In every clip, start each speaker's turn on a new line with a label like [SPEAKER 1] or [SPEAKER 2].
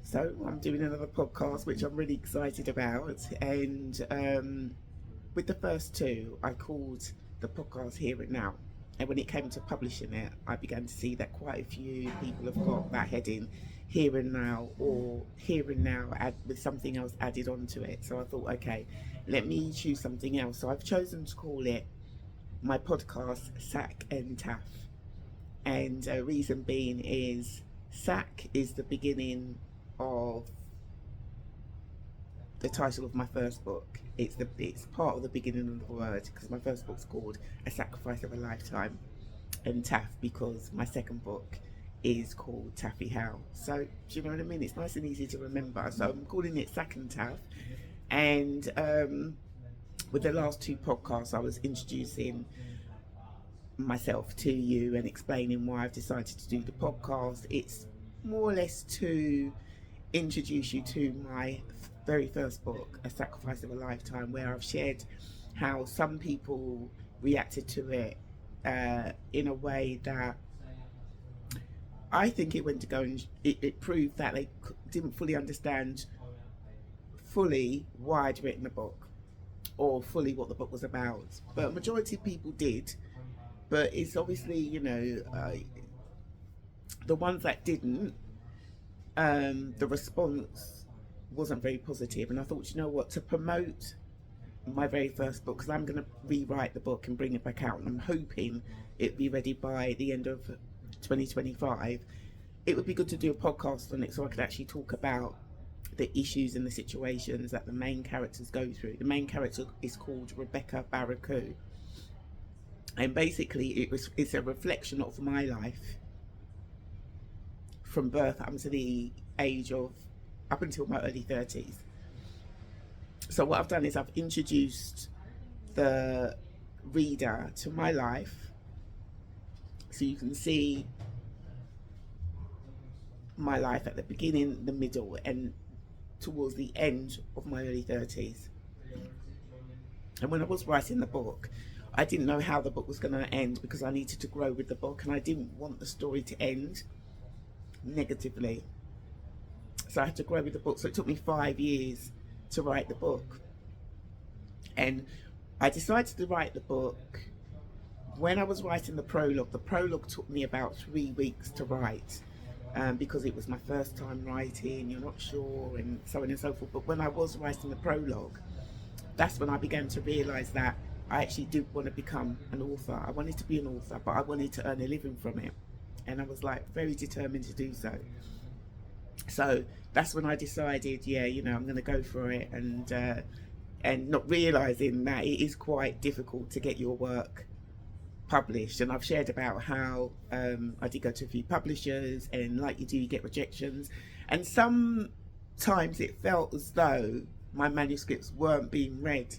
[SPEAKER 1] So I'm doing another podcast, which I'm really excited about. And with the first two, I called the podcast Here and Now. And when it came to publishing it, I began to see that quite a few people have got that heading, Here and Now, or Here and Now with something else added onto it. So I thought, okay, let me choose something else. So I've chosen to call it my podcast Sack and Taff. And reason being is Sack is the beginning of the title of my first book. It's part of the beginning of the word because my first book's called A Sacrifice of a Lifetime, and Taff because my second book is called Taffy How. So do you know what I mean? It's nice and easy to remember. So I'm calling it Sack and Taff, and with the last two podcasts, I was introducing myself to you and explaining why I've decided to do the podcast. It's more or less to introduce you to my very first book, A Sacrifice of a Lifetime, where I've shared how some people reacted to it in a way that I think it went to go and it proved that they didn't fully understand fully why I'd written the book or fully what the book was about. But a majority of people did. But it's obviously, the ones that didn't, the response wasn't very positive. And I thought, you know what, to promote my very first book, because I'm going to rewrite the book and bring it back out, and I'm hoping it'll be ready by the end of 2025, it would be good to do a podcast on it so I could actually talk about the issues and the situations that the main characters go through. The main character is called Rebecca Barracu, and basically it's a reflection of my life from birth up to the age of up until my early 30s. So what I've done is I've introduced the reader to my life so you can see my life at the beginning, the middle, and towards the end of my early 30s. And when I was writing the book, I didn't know how the book was going to end because I needed to grow with the book and I didn't want the story to end negatively. So I had to grow with the book. So it took me 5 years to write the book. And I decided to write the book when I was writing the prologue. The prologue took me about 3 weeks to write because it was my first time writing, you're not sure, and so on and so forth. But when I was writing the prologue, that's when I began to realise that I actually did want to become an author. I wanted to be an author, but I wanted to earn a living from it. And I was like very determined to do so. So that's when I decided, I'm going to go for it, and not realising that it is quite difficult to get your work published. And I've shared about how I did go to a few publishers, and like you do, you get rejections. And sometimes it felt as though my manuscripts weren't being read.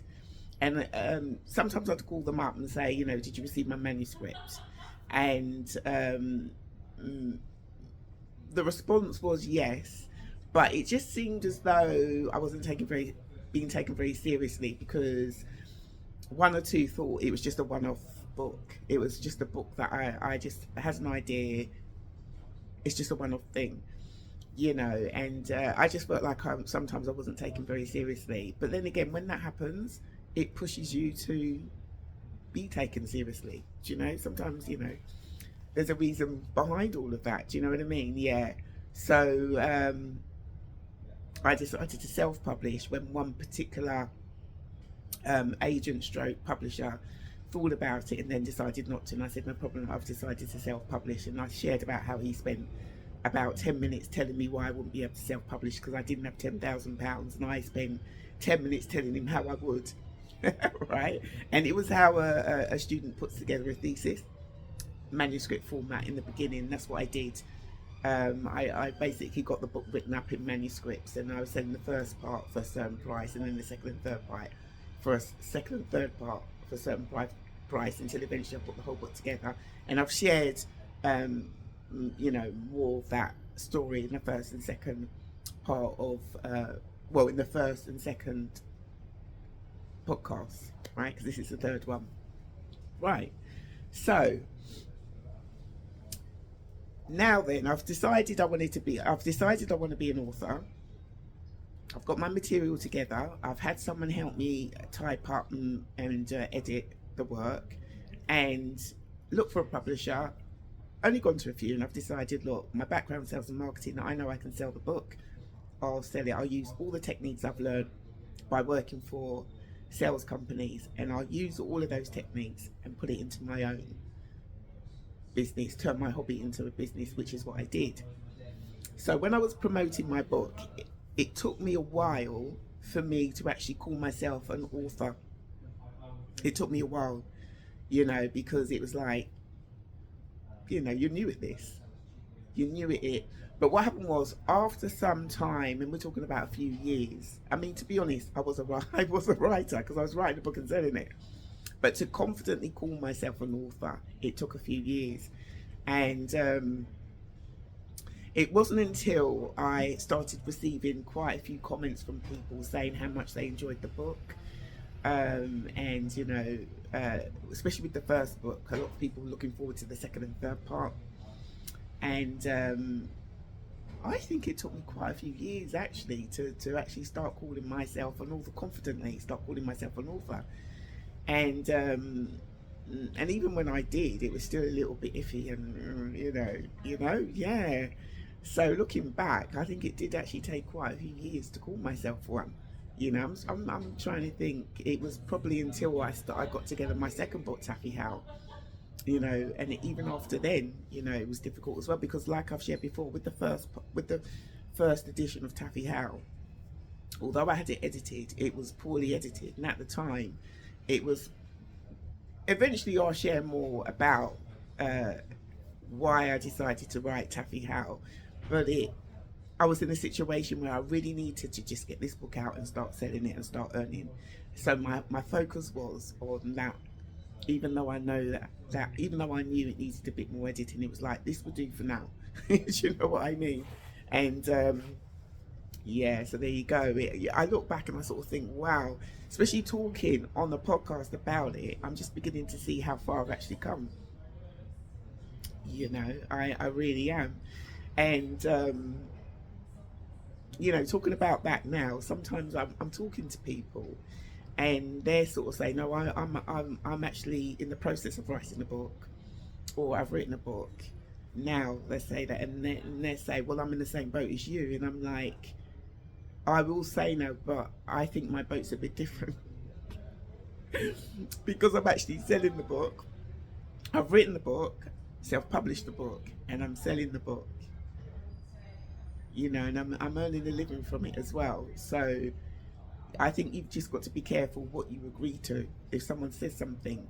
[SPEAKER 1] And sometimes I'd call them up and say, did you receive my manuscript? And the response was yes, but it just seemed as though I wasn't being taken very seriously, because one or two thought it was just a one-off book. It was just a book that I just had an idea. It's just a one-off thing, and I just felt like sometimes I wasn't taken very seriously. But then again, when that happens, it pushes you to be taken seriously. Sometimes, there's a reason behind all of that. Do you know what I mean? Yeah. So I decided to self-publish when one particular agent stroke publisher thought about it and then decided not to. And I said, no problem, I've decided to self-publish. And I shared about how he spent about 10 minutes telling me why I wouldn't be able to self-publish because I didn't have £10,000, and I spent 10 minutes telling him how I would. Right? And it was how a student puts together a thesis, manuscript format in the beginning. That's what I did. I basically got the book written up in manuscripts, and I was selling the first part for a certain price, and then the second and third part for a certain price, until eventually I put the whole book together. And I've shared more of that story in the first and second part of in the first and second podcast, right? Because this is the third one, right? So Now then, I've decided I want to be an author. I've got my material together. I've had someone help me type up and edit the work and look for a publisher. Only gone to a few, and I've decided, look, my background sales and marketing, I know I can sell the book. I'll sell it. I'll use all the techniques I've learned by working for sales companies, and I'll use all of those techniques and put it into my own business, turn my hobby into a business, which is what I did. So when I was promoting my book, it took me a while for me to actually call myself an author. It took me a while, because it was like, you're new at this. You knew it. But what happened was, after some time, and we're talking about a few years, I mean, to be honest, I was a writer because I was writing a book and selling it. But to confidently call myself an author, it took a few years. And it wasn't until I started receiving quite a few comments from people saying how much they enjoyed the book. Especially with the first book, a lot of people were looking forward to the second and third part. And I think it took me quite a few years actually to actually start calling myself an author, confidently start calling myself an author. And even when I did, it was still a little bit iffy, and yeah. So looking back, I think it did actually take quite a few years to call myself one. I'm trying to think. It was probably until I got together my second book, Taffy How. And even after then, it was difficult as well, because like I've shared before, with the first edition of Taffy How, although I had it edited, it was poorly edited, and at the time, it was. Eventually, I'll share more about why I decided to write Taffy How, but I was in a situation where I really needed to just get this book out and start selling it and start earning. So my focus was on that. Even though I know even though I knew it needed a bit more editing, it was like, this will do for now. Do you know what I mean? And yeah, so there you go. I look back and I sort of think, wow, especially talking on the podcast about it, I'm just beginning to see how far I've actually come. I really am. And talking about that now, sometimes I'm talking to people and they're sort of saying, no, I'm actually in the process of writing a book, or I've written a book now, let's say that, and they say, well, I'm in the same boat as you. And I'm like, I will say no, but I think my boat's a bit different because I'm actually selling the book. I've written the book, self-published the book, and I'm selling the book. And I'm earning a living from it as well. So I think you've just got to be careful what you agree to. If someone says something,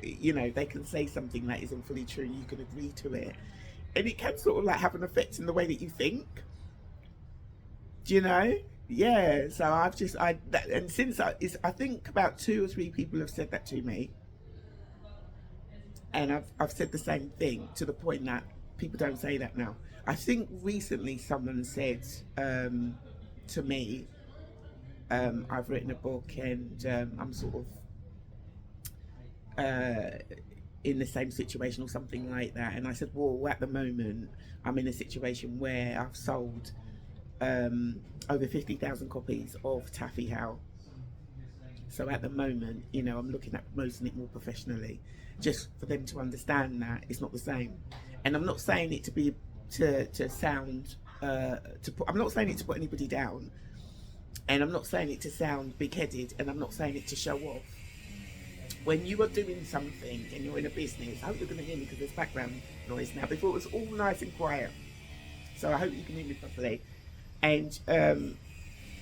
[SPEAKER 1] they can say something that isn't fully true, you can agree to it, and it can sort of like have an effect in the way that you think. Do you know? Yeah. So I think about 2 or 3 people have said that to me, and I've said the same thing, to the point that people don't say that now. I think recently someone said to me, I've written a book and I'm sort of in the same situation or something like that. And I said, well, at the moment, I'm in a situation where I've sold over 50,000 copies of Taffy How. So at the moment, I'm looking at promoting it more professionally, just for them to understand that it's not the same. And I'm not saying it to sound I'm not saying it to put anybody down. And I'm not saying it to sound big-headed, and I'm not saying it to show off. When you are doing something and you're in a business, I hope you're going to hear me because there's background noise now. Before it was all nice and quiet. So I hope you can hear me properly. And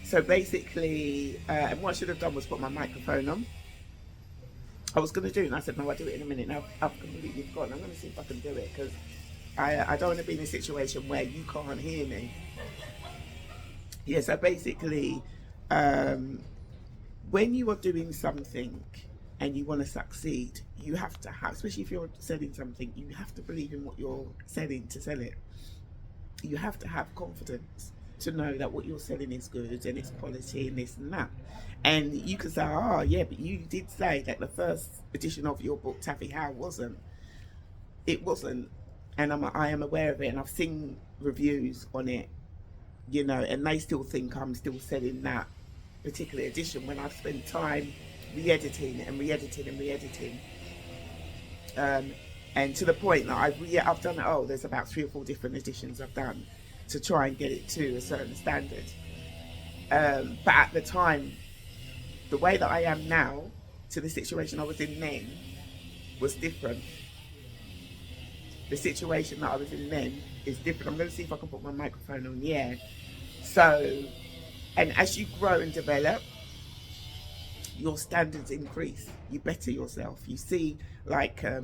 [SPEAKER 1] so basically, and what I should have done was put my microphone on. I was going to do it, and I said, no, I'll do it in a minute. Now I've completely forgotten. I'm going to see if I can do it, because I don't want to be in a situation where you can't hear me. Yeah, so basically, when you are doing something and you want to succeed, you have to have, especially if you're selling something, you have to believe in what you're selling to sell it. You have to have confidence to know that what you're selling is good and it's quality and this and that. And you can say, oh yeah, but you did say that the first edition of your book, Taffy How, wasn't. It wasn't. and I am aware of it, and I've seen reviews on it, and they still think I'm still selling that particular edition when I've spent time re-editing and re-editing and re-editing, um, and to the point that I've done, oh, there's about 3 or 4 different editions I've done to try and get it to a certain standard. But at the time, the way that I am now to the situation I was in then was different. The situation that I was in then is different. I'm going to see if I can put my microphone on the air. So, and as you grow and develop, your standards increase. You better yourself. You see, like, I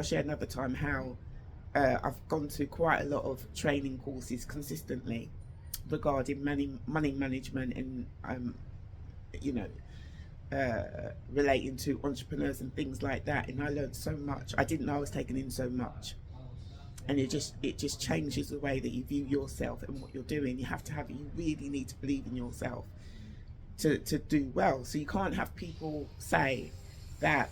[SPEAKER 1] shared another time how I've gone to quite a lot of training courses consistently regarding money management and, you know, relating to entrepreneurs and things like that. And I learned so much. I didn't know I was taking in so much. And it just changes the way that you view yourself and what you're doing. You really need to believe in yourself to do well. So you can't have people say that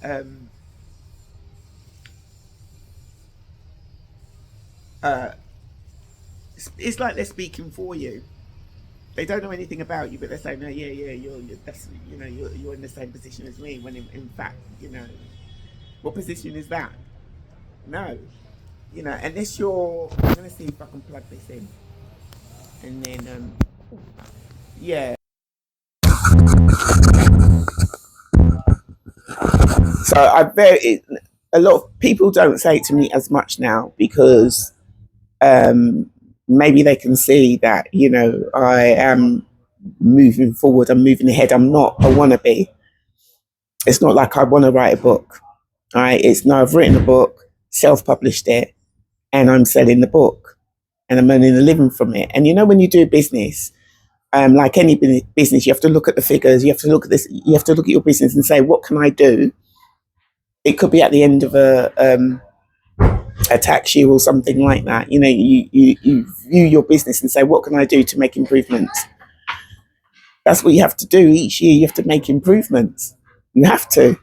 [SPEAKER 1] uh, it's like they're speaking for you. They don't know anything about you, but they're saying, "No, yeah, you're in the same position as me." When in fact, what position is that? No, unless you're. I'm gonna see if I can plug this in, and then yeah. So a lot of people don't say it to me as much now because um, maybe they can see that I am moving forward. I'm moving ahead. I'm not a wannabe. It's not like I want to write a book. All right. It's no. I've written a book, self-published it, and I'm selling the book, and I'm earning a living from it. And when you do business, like any business, you have to look at the figures. You have to look at this. You have to look at your business and say, what can I do? It could be at the end of a tax year or something like that. You view your business and say, what can I do to make improvements? That's what you have to do each year. You have to make improvements. You have to,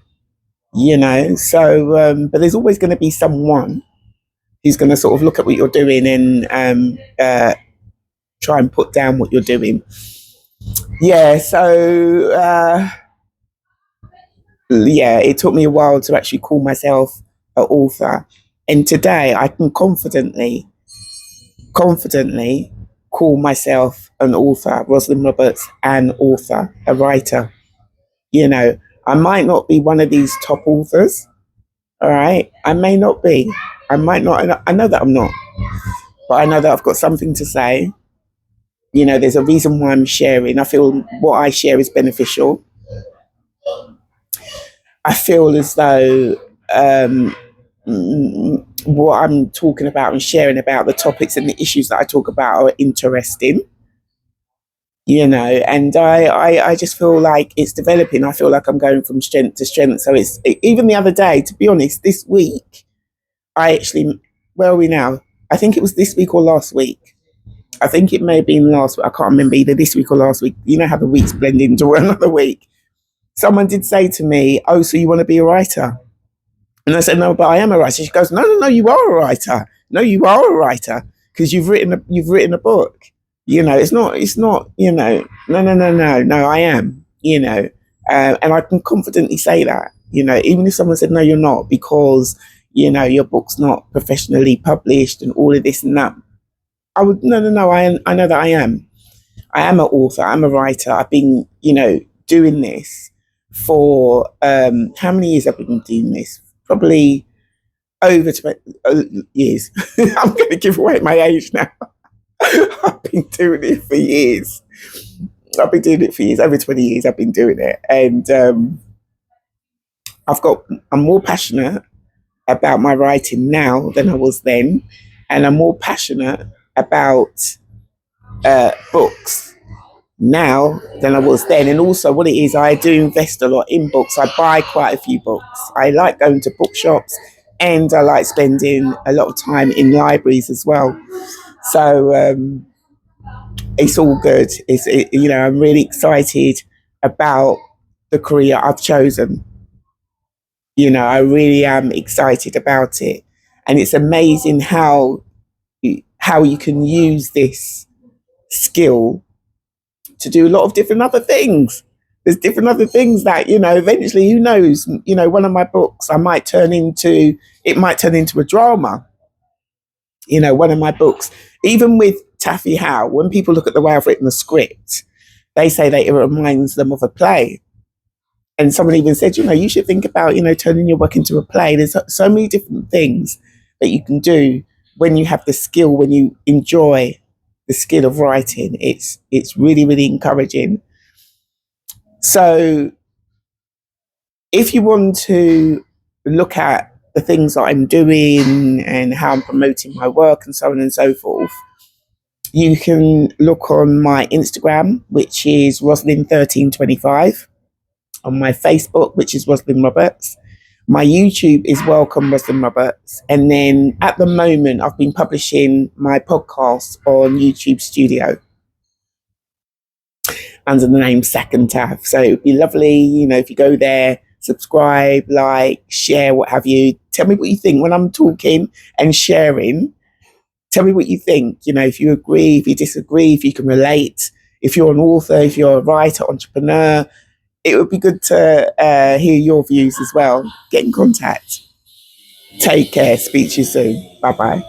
[SPEAKER 1] So, but there's always going to be someone who's going to sort of look at what you're doing and try and put down what you're doing. Yeah. So, yeah, it took me a while to actually call myself an author, and today I can confidently call myself an author, Rosalind Roberts, an author, a writer. I might not be one of these top authors, all right? I may not be. I might not. I know that I'm not, but I know that I've got something to say. There's a reason why I'm sharing. I feel what I share is beneficial. I feel as though what I'm talking about and sharing about, the topics and the issues that I talk about, are interesting. And I just feel like it's developing. I feel like I'm going from strength to strength. So even the other day, to be honest, this week, I actually, where are we now? I think it was this week or last week. I think it may have been last week. I can't remember, either this week or last week. You know how the weeks blend into another week. Someone did say to me, "Oh, so you want to be a writer?" And I said, "No, but I am a writer." She goes, "No, no, no, you are a writer. No, you are a writer because you've written a book. It's not. No, no, no, no, no. I am. And I can confidently say that. Even if someone said, no, you're not, because your book's not professionally published and all of this and that. I would no, no, no. I know that I am. I am an author. I'm a writer. I've been doing this for how many years? I've been doing this probably over 20 years. I'm going to give away my age now. I've been doing it for years. Over 20 years I've been doing it. And I'm more passionate about my writing now than I was then. And I'm more passionate about books now than I was then. And also what it is, I do invest a lot in books. I buy quite a few books. I like going to bookshops, and I like spending a lot of time in libraries as well. So it's all good. I'm really excited about the career I've chosen. I really am excited about it. And it's amazing how you can use this skill to do a lot of different other things. There's different other things that, eventually, who knows, one of my books it might turn into a drama. One of my books, even with Taffy Howe, when people look at the way I've written the script, they say that it reminds them of a play. And someone even said, you should think about, turning your work into a play. There's so many different things that you can do when you have the skill, when you enjoy the skill of writing. It's really, really encouraging. So if you want to look at the things that I'm doing and how I'm promoting my work and so on and so forth, you can look on my Instagram, which is Roslyn1325, on my Facebook, which is Roslyn Roberts. My YouTube is Welcome Roslyn Roberts. And then at the moment, I've been publishing my podcast on YouTube Studio under the name Second Taff. So it'd be lovely, if you go there, subscribe, like, share, what have you. Tell me what you think when I'm talking and sharing. Tell me what you think. If you agree, if you disagree, if you can relate, if you're an author, if you're a writer, entrepreneur, it would be good to hear your views as well. Get in contact. Take care. Speak to you soon. Bye-bye.